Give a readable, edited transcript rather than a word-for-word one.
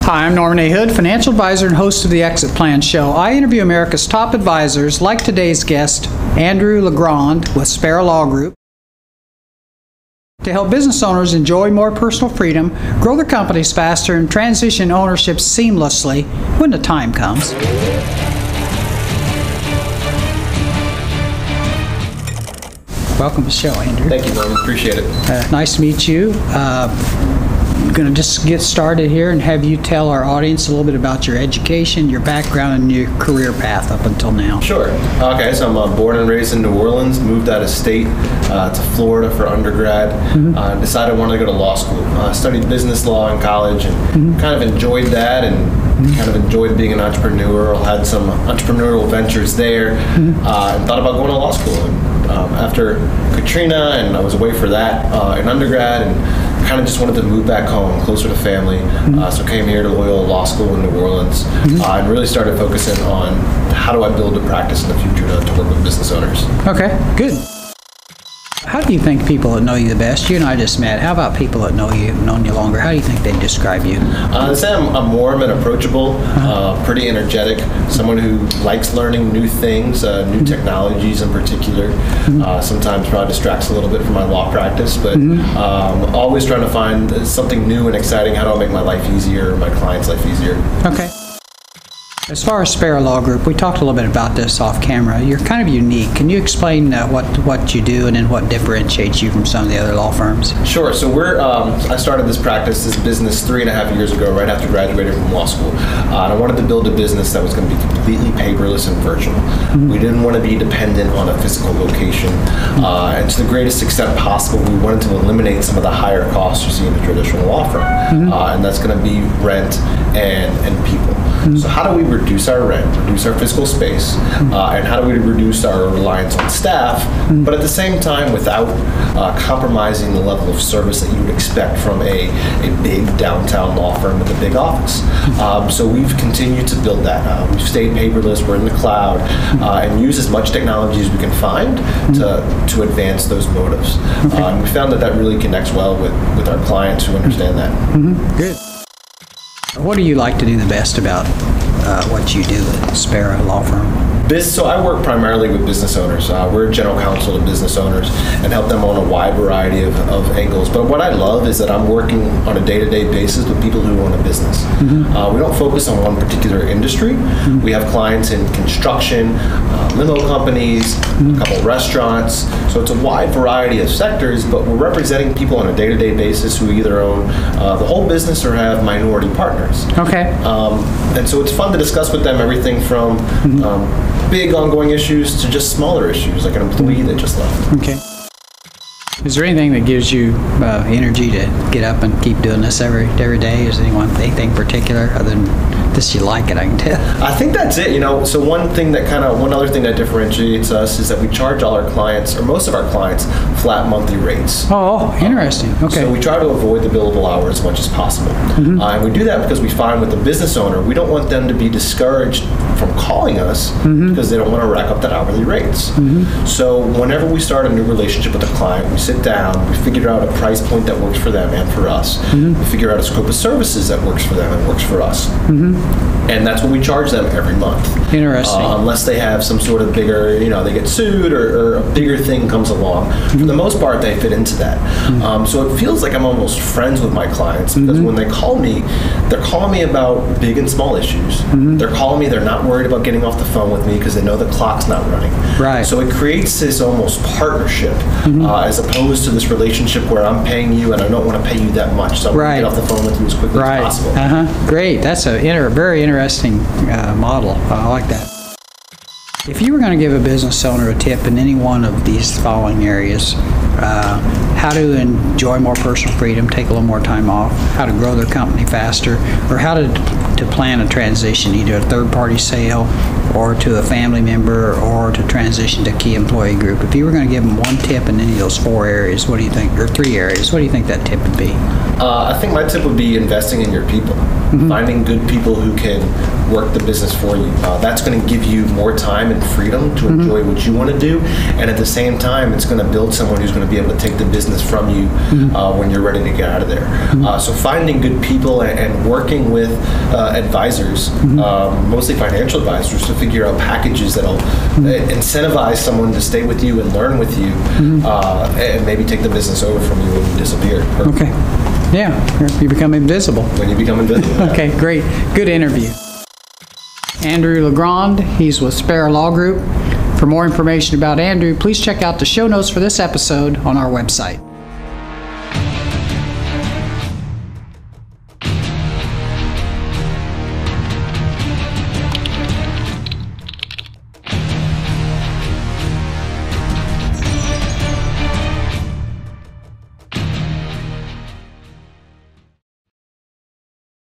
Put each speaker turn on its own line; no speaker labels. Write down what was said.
Hi, I'm Norman A. Hood, financial advisor and host of the Exit Plan Show. I interview America's top advisors, like today's guest, Andrew Legrand with Spera Law Group, to help business owners enjoy more personal freedom, grow their companies faster, and transition ownership seamlessly when the time comes. Welcome to the show, Andrew.
Thank you, Norman. Appreciate it.
Nice to meet you. I'm going to just get started here and have you tell our audience a little bit about your education, your background, and your career path up until now.
Sure. Okay, so I'm born and raised in New Orleans, moved out of state to Florida for undergrad, decided I wanted to go to law school. Studied business law in college and kind of enjoyed that and kind of enjoyed being an entrepreneur. Had some entrepreneurial ventures there and thought about going to law school. And, after Katrina, and I was away for that in undergrad, and kind of just wanted to move back home, closer to family. So came here to Loyola Law School in New Orleans and really started focusing on how do I build a practice in the future to work with business owners.
Okay, good. How do you think people that know you the best? You and I just met. How about people that know you, have known you longer? How do you think they describe you?
I'd say I'm warm and approachable, pretty energetic, someone who likes learning new things, new technologies in particular. Sometimes probably distracts a little bit from my law practice, but always trying to find something new and exciting. How do I make my life easier, my clients' life easier?
Okay. As far as Spera Law Group, we talked a little bit about this off camera. You're kind of unique. Can you explain what you do and then what differentiates you from some of the other law firms?
Sure. So I started this practice, this business 3.5 years ago, right after graduating from law school. And I wanted to build a business that was going to be completely paperless and virtual. We didn't want to be dependent on a physical location. And to the greatest extent possible, we wanted to eliminate some of the higher costs you see in a traditional law firm. And that's going to be rent and people. So how do we reduce our rent, reduce our physical space, and how do we reduce our reliance on staff, but at the same time without compromising the level of service that you would expect from a big downtown law firm with a big office. So we've continued to build that. We've stayed paperless, we're in the cloud, and use as much technology as we can find to advance those motives. And we found that really connects well with our clients who understand that.
Good. What do you like to do the best about what you do at Spera Law Firm?
So I work primarily with business owners. We're general counsel to business owners and help them on a wide variety of angles. But what I love is that I'm working on a day-to-day basis with people who own a business. We don't focus on one particular industry. We have clients in construction, limo companies, a couple restaurants. So it's a wide variety of sectors, but we're representing people on a day-to-day basis who either own the whole business or have minority partners.
Okay.
And so it's fun to discuss with them everything from big ongoing issues to just smaller issues, like an employee that just left.
Okay. Is there anything that gives you energy to get up and keep doing this every day? Is anything particular other than this you like it, I can tell?
I think that's it, So one other thing that differentiates us is that we charge all our clients, or most of our clients, flat monthly rates.
Oh, interesting. Okay.
So we try to avoid the billable hours as much as possible. And we do that because we find with the business owner, we don't want them to be discouraged from calling us because they don't want to rack up that hourly rates. So whenever we start a new relationship with a client, we sit down, we figure out a price point that works for them and for us. We figure out a scope of services that works for them and works for us. And that's what we charge them every month.
Interesting.
Unless they have some sort of bigger, they get sued or a bigger thing comes along. For the most part, they fit into that. So it feels like I'm almost friends with my clients because when they call me, they're calling me about big and small issues. They're calling me, they're not worried about getting off the phone with me because they know the clock's not running.
Right.
So it creates this almost partnership as opposed to this relationship where I'm paying you and I don't want to pay you that much. So I'm going to get off the phone with you as quickly as possible.
Great. That's a very interesting model. I like that. If you were going to give a business owner a tip in any one of these following areas, how to enjoy more personal freedom, take a little more time off, how to grow their company faster, or how to plan a transition, either a third-party sale or to a family member or to transition to a key employee group. If you were going to give them one tip in any of those 4 areas, what do you think, or 3 areas, what do you think that tip would be?
I think my tip would be investing in your people. Finding good people who can work the business for you. That's going to give you more time and freedom to enjoy what you want to do, and at the same time, it's going to build someone who's going to be able to take the business from you when you're ready to get out of there. So finding good people and working with advisors, mostly financial advisors, to figure out packages that'll incentivize someone to stay with you and learn with you, and maybe take the business over from you when you disappear.
Okay. Yeah, you become invisible.
When you become invisible.
Okay, great. Good interview. Andrew Legrand, he's with Spera Law Group. For more information about Andrew, please check out the show notes for this episode on our website.